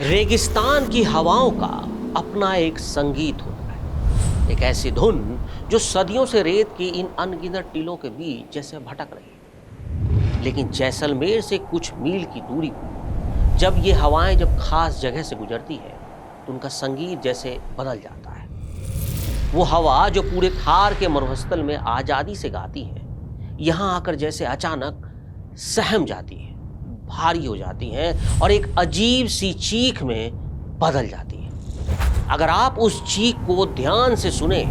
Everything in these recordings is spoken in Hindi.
रेगिस्तान की हवाओं का अपना एक संगीत होता है, एक ऐसी धुन जो सदियों से रेत के इन अनगिनत टीलों के बीच जैसे भटक रही है। लेकिन जैसलमेर से कुछ मील की दूरी पर जब ये हवाएं जब खास जगह से गुजरती है तो उनका संगीत जैसे बदल जाता है। वो हवा जो पूरे थार के मरुस्थल में आजादी से गाती है, यहाँ आकर जैसे अचानक सहम जाती है, भारी हो जाती हैं और एक अजीब सी चीख में बदल जाती है। अगर आप उस चीख को ध्यान से सुने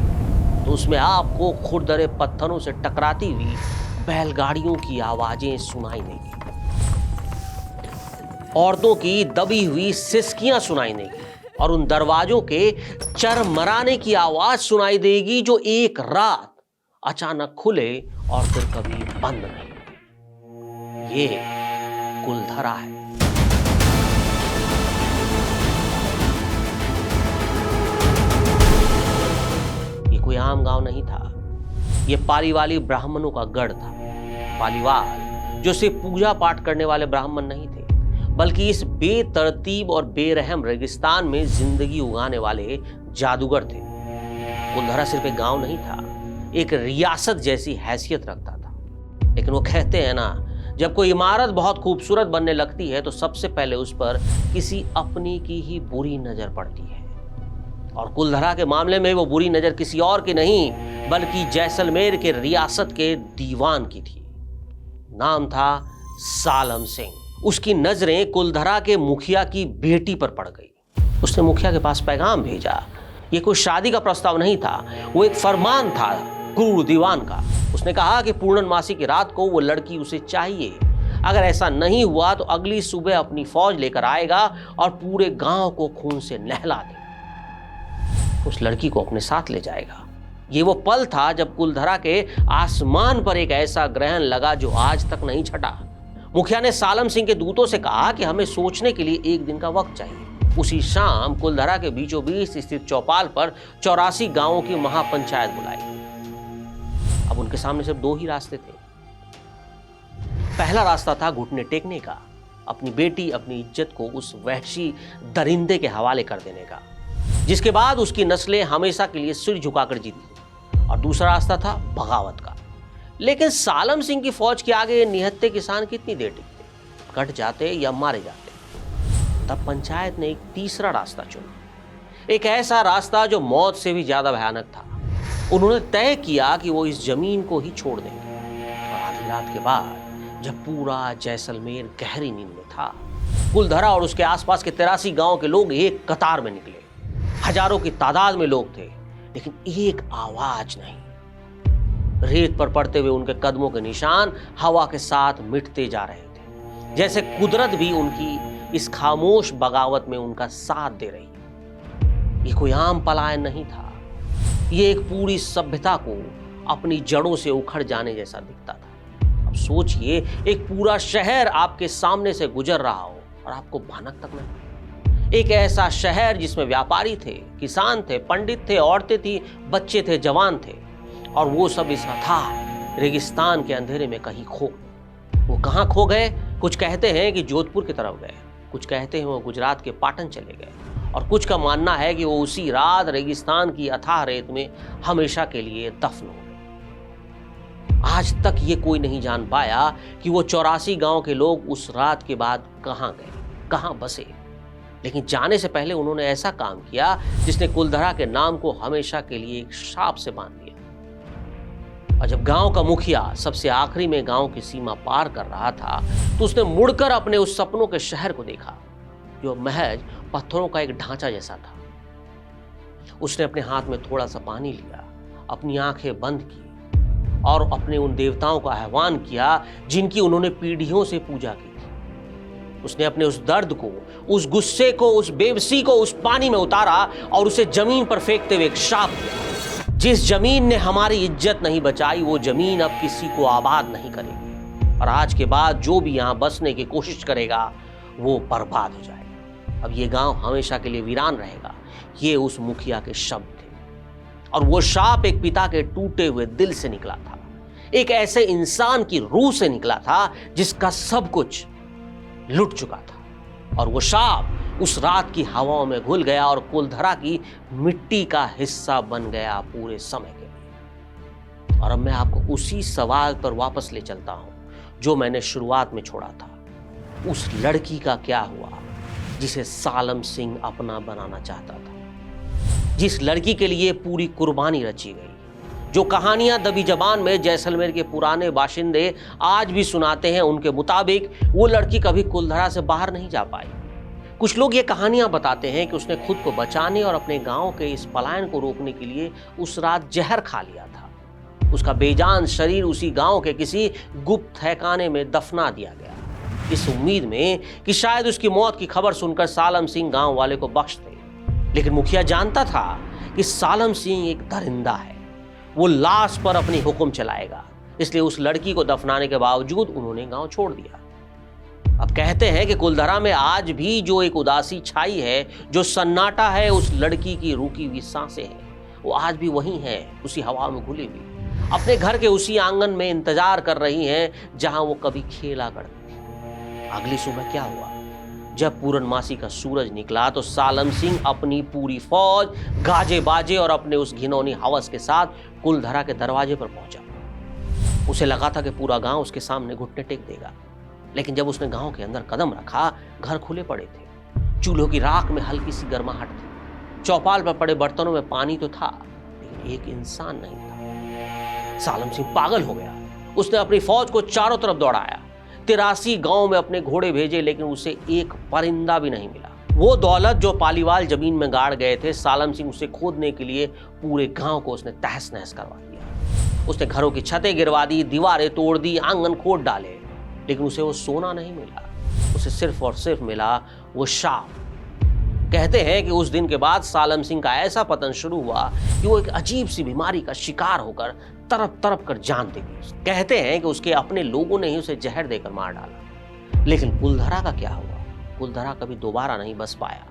तो उसमें आपको खुरदरे पत्थरों से टकराती हुई बैलगाड़ियों की आवाजें सुनाई देंगी, औरतों की दबी हुई सिसकियां सुनाई देंगी और उन दरवाजों के चरमराने की आवाज सुनाई देगी जो एक रात अचानक खुले और फिर कभी बंद नहीं। ये कुलधरा है। ये कोई आम गांव नहीं था, ये पालीवाली ब्राह्मणों का गढ़ था। पालीवाल जो सिर्फ पूजा पाठ करने वाले ब्राह्मण नहीं थे, बल्कि इस बेतरतीब और बेरहम रेगिस्तान में जिंदगी उगाने वाले जादूगर थे। कुलधरा सिर्फ एक गांव नहीं था, एक रियासत जैसी हैसियत रखता था। लेकिन वो कहते हैं ना, जब कोई इमारत बहुत खूबसूरत बनने लगती है तो सबसे पहले उस पर किसी अपनी की ही बुरी नजर पड़ती है। और कुलधरा के मामले में वो बुरी नजर किसी और की नहीं बल्कि जैसलमेर के रियासत के दीवान की थी। नाम था सालम सिंह। उसकी नजरें कुलधरा के मुखिया की बेटी पर पड़ गई। उसने मुखिया के पास पैगाम भेजा। ये कोई शादी का प्रस्ताव नहीं था, वो एक फरमान था क्रूर दीवान का। उसने कहा कि पूर्णमासी की रात को वो लड़की उसे चाहिए। अगर ऐसा नहीं हुआ तो अगली सुबह अपनी फौज लेकर आएगा और पूरे गांव को खून से नहला देगा। उस लड़की को अपने साथ ले जाएगा। ये वो पल था जब कुलधरा के आसमान पर एक ऐसा ग्रहण लगा जो आज तक नहीं छटा। मुखिया ने सालम सिंह के दूतों से कहा कि हमें सोचने के लिए एक दिन का वक्त चाहिए। उसी शाम कुलधरा के बीचों बीच स्थित चौपाल पर 84 गांवों की महापंचायत बुलाई। अब उनके सामने सिर्फ दो ही रास्ते थे। पहला रास्ता था घुटने टेकने का, अपनी बेटी अपनी इज्जत को उस वहशी दरिंदे के हवाले कर देने का, जिसके बाद उसकी नस्लें हमेशा के लिए सिर झुकाकर जीती। और दूसरा रास्ता था बगावत का। लेकिन सालम सिंह की फौज के आगे निहत्थे किसान कितनी देर टिकते, कट जाते या मारे जाते। तब पंचायत ने एक तीसरा रास्ता चुना, एक ऐसा रास्ता जो मौत से भी ज्यादा भयानक था। उन्होंने तय किया कि वो इस जमीन को ही छोड़ देंगे। और आधी रात के बाद जब पूरा जैसलमेर गहरी नींद में था, कुलधरा और उसके आसपास के 83 गांव के लोग एक कतार में निकले। हजारों की तादाद में लोग थे, लेकिन एक आवाज नहीं। रेत पर पड़ते हुए उनके कदमों के निशान हवा के साथ मिटते जा रहे थे, जैसे कुदरत भी उनकी इस खामोश बगावत में उनका साथ दे रही। ये कोई आम पलायन नहीं था, ये एक पूरी सभ्यता को अपनी जड़ों से उखड़ जाने जैसा दिखता था। अब सोचिए, एक पूरा शहर आपके सामने से गुजर रहा हो और आपको भनक तक नहीं। एक ऐसा शहर जिसमें व्यापारी थे, किसान थे, पंडित थे, औरतें थी, बच्चे थे, जवान थे, और वो सब इस था रेगिस्तान के अंधेरे में कहीं खो। वो कहाँ खो गए? कुछ कहते हैं कि जोधपुर की तरफ गए, कुछ कहते हैं वो गुजरात के पाटन चले गए, और कुछ का मानना है कि वो उसी रात रेगिस्तान की अथाह रेत में हमेशा के लिए दफन हो गए। आज तक ये कोई नहीं जान पाया कि वो 84 गांव के लोग उस रात के बाद कहां गए, कहां बसे। लेकिन जाने से पहले उन्होंने ऐसा काम किया जिसने कुलधरा के नाम को हमेशा के लिए एक शाप से बांध दिया। और जब गांव का मुखिया सबसे आखिरी में गांव की सीमा पार कर रहा था तो उसने मुड़कर अपने उस सपनों के शहर को देखा जो महज पत्थरों का एक ढांचा जैसा था। उसने अपने हाथ में थोड़ा सा पानी लिया, अपनी आंखें बंद की और अपने उन देवताओं का आह्वान किया जिनकी उन्होंने पीढ़ियों से पूजा की थी। उसने अपने उस दर्द को, उस गुस्से को, उस बेबसी को उस पानी में उतारा और उसे जमीन पर फेंकते हुए एक शाप दिया। जिस जमीन ने हमारी इज्जत नहीं बचाई, वो जमीन अब किसी को आबाद नहीं करेगी, और आज के बाद जो भी यहां बसने की कोशिश करेगा वो बर्बाद हो जाएगा। अब ये गांव हमेशा के लिए वीरान रहेगा। ये उस मुखिया के शब्द थे, और वो शाप एक पिता के टूटे हुए दिल से निकला था, एक ऐसे इंसान की रूह से निकला था जिसका सब कुछ लुट चुका था। और वो शाप उस रात की हवाओं में घुल गया और कुलधरा की मिट्टी का हिस्सा बन गया पूरे समय के लिए। और अब मैं आपको उसी सवाल पर वापस ले चलता हूं जो मैंने शुरुआत में छोड़ा था। उस लड़की का क्या हुआ जिसे सालम सिंह अपना बनाना चाहता था, जिस लड़की के लिए पूरी कुर्बानी रची गई, जो कहानियां दबी जबान में जैसलमेर के पुराने बाशिंदे आज भी सुनाते हैं। उनके मुताबिक वो लड़की कभी कुलधरा से बाहर नहीं जा पाई। कुछ लोग ये कहानियां बताते हैं कि उसने खुद को बचाने और अपने गांव के इस पलायन को रोकने के लिए उस रात जहर खा लिया था। उसका बेजान शरीर उसी गांव के किसी गुप्त तहखाने में दफना दिया गया, इस उम्मीद में कि शायद उसकी मौत की खबर सुनकर सालम सिंह गांव वाले को बख्श दे। लेकिन मुखिया जानता था कि सालम सिंह एक दरिंदा है, वो लाश पर अपनी हुक्म चलाएगा। इसलिए उस लड़की को दफनाने के बावजूद उन्होंने गांव छोड़ दिया। अब कहते हैं कि कुलधरा में आज भी जो एक उदासी छाई है, जो सन्नाटा है, उस लड़की की रुकी हुई सांसें हैं, वो आज भी वही हैं, उसी हवा में घुली हुई, अपने घर के उसी आंगन में इंतजार कर रही हैं जहां वो कभी खेला करती थी। अगली सुबह क्या हुआ? जब पूर्णमासी का सूरज निकला तो सालम सिंह अपनी पूरी फौज, गाजे बाजे और अपने उस घिनौनी हवस के साथ कुलधरा के दरवाजे पर पहुंचा। उसे लगा था कि पूरा गांव उसके सामने घुटने टेक देगा, लेकिन जब उसने गांव के अंदर कदम रखा, घर खुले पड़े थे, चूल्हों की राख में हल्की सी गर्माहट थी, चौपाल पर पड़े बर्तनों में पानी तो था, लेकिन एक इंसान नहीं था। सालम सिंह पागल हो गया। उसने अपनी फौज को चारों तरफ दौड़ाया, 83 गांव में अपने घोड़े भेजे, लेकिन उसे एक परिंदा भी नहीं मिला। वो दौलत जो पालीवाल जमीन में गाड़ गए थे, सालम सिंह उसे खोदने के लिए पूरे गांव को उसने तहस नहस करवा दिया। उसने घरों की छतें गिरवा दी, दीवारें तोड़ दी, आंगन खोद डाले, लेकिन उसे वो सोना नहीं मिला। उसे सिर्फ और सिर्फ मिला वो शाप। कहते हैं कि उस दिन के बाद सालम सिंह का ऐसा पतन शुरू हुआ कि वो एक अजीब सी बीमारी का शिकार होकर तड़प तड़प कर जान दे गई। कहते हैं कि उसके अपने लोगों ने ही उसे जहर देकर मार डाला। लेकिन कुलधरा का क्या हुआ? कुलधरा कभी दोबारा नहीं बस पाया।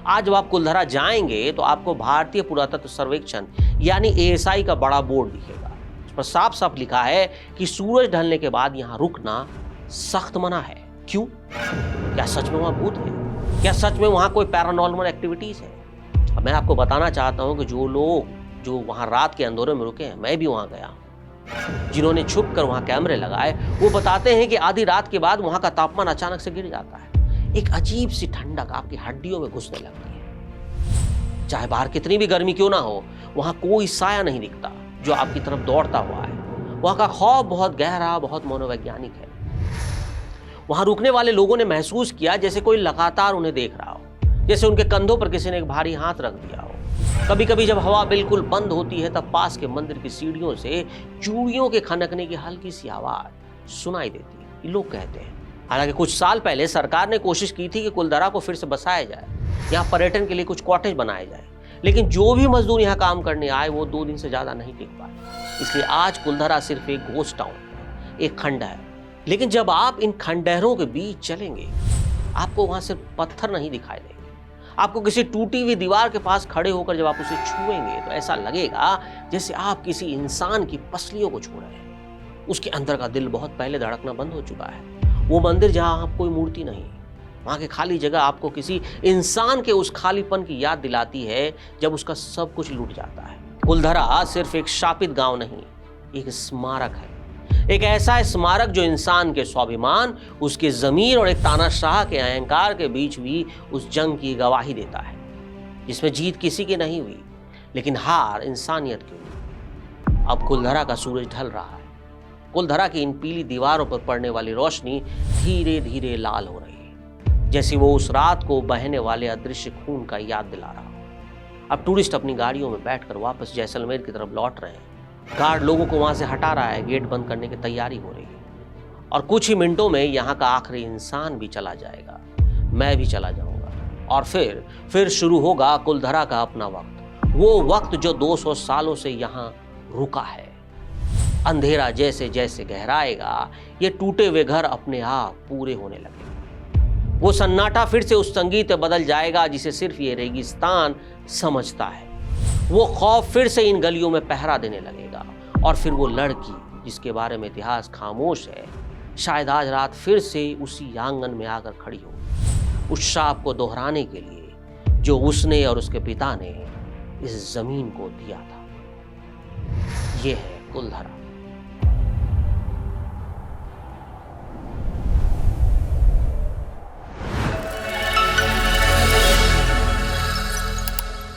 आज जब आप कुलधरा जाएंगे तो आपको भारतीय पुरातत्व सर्वेक्षण यानी ASI का बड़ा बोर्ड दिखेगा। उस पर साफ साफ लिखा है कि सूरज ढलने के बाद यहाँ रुकना सख्त मना है। क्यों? क्या सच में वहां भूत है? क्या सच में वहां कोई पैरानॉर्मल एक्टिविटीज है? अब मैं आपको बताना चाहता हूं कि जो लोग जो वहां रात के अंधेरे में रुके हैं, मैं भी वहां गया हूं, जिन्होंने छुप कर वहां कैमरे लगाए, वो बताते हैं कि आधी रात के बाद वहां का तापमान अचानक से गिर जाता है। एक अजीब सी ठंडक आपकी हड्डियों में घुसने लगती है। चाहे बाहर कितनी भी गर्मी क्यों ना हो, वहां कोई साया नहीं दिखता जो आपकी तरफ दौड़ता हुआ है। वहां का खौफ बहुत गहरा, बहुत मनोवैज्ञानिक है। वहां रुकने वाले लोगों ने महसूस किया जैसे कोई लगातार उन्हें देख रहा हो, जैसे उनके कंधों पर किसी ने एक भारी हाथ रख दिया हो। कभी कभी जब हवा बिल्कुल बंद होती है, तब पास के मंदिर की सीढ़ियों से चूड़ियों के खनकने की हल्की सी आवाज सुनाई देती है, ये लोग कहते हैं। हालांकि कुछ साल पहले सरकार ने कोशिश की थी कि कुलधरा को फिर से बसाया जाए, यहाँ पर्यटन के लिए कुछ कॉटेज बनाए जाए, लेकिन जो भी मजदूर यहाँ काम करने आए वो 2 दिन से ज्यादा नहीं टिक पाए। इसलिए आज कुलधरा सिर्फ एक घोस्ट टाउन है, एक खंडहर। लेकिन जब आप इन खंडहरों के बीच चलेंगे, आपको वहां सिर्फ पत्थर नहीं दिखाई देंगे। आपको किसी टूटी हुई दीवार के पास खड़े होकर जब आप उसे छुएंगे तो ऐसा लगेगा जैसे आप किसी इंसान की पसलियों को छू रहे हैं। उसके अंदर का दिल बहुत पहले धड़कना बंद हो चुका है। वो मंदिर जहां आप कोई मूर्ति नहीं, वहां की खाली जगह आपको किसी इंसान के उस खालीपन की याद दिलाती है जब उसका सब कुछ लूट जाता है। कुलधरा सिर्फ एक शापित गांव नहीं, एक स्मारक है। एक ऐसा स्मारक जो इंसान के स्वाभिमान, उसके जमीर और एक तानाशाह के अहंकार के बीच भी उस जंग की गवाही देता है, जिसमें जीत किसी की नहीं हुई, लेकिन हार इंसानियत की हुई। अब कुलधरा का सूरज ढल रहा है। कुलधरा की इन पीली दीवारों पर पड़ने वाली रोशनी धीरे धीरे लाल हो रही है, जैसे वो उस रात को बहने वाले अदृश्य खून का याद दिला रहा हो। अब टूरिस्ट अपनी गाड़ियों में बैठकर वापस जैसलमेर की तरफ लौट रहे हैं। गार्ड लोगों को वहां से हटा रहा है, गेट बंद करने की तैयारी हो रही है और कुछ ही मिनटों में यहाँ का आखिरी इंसान भी चला जाएगा, मैं भी चला जाऊंगा और फिर शुरू होगा कुलधरा का अपना वक्त, वो वक्त जो 200 सालों से यहाँ रुका है। अंधेरा जैसे जैसे गहराएगा, ये टूटे हुए घर अपने आप पूरे होने लगेंगे। वो सन्नाटा फिर से उस संगीत में बदल जाएगा जिसे सिर्फ ये रेगिस्तान समझता है। वो खौफ फिर से इन गलियों में पहरा देने लगेगा और फिर वो लड़की जिसके बारे में इतिहास खामोश है, शायद आज रात फिर से उसी आंगन में आकर खड़ी हो। उस शाप को दोहराने के लिए जो उसने और उसके पिता ने इस जमीन को दिया था। यह है कुलधरा।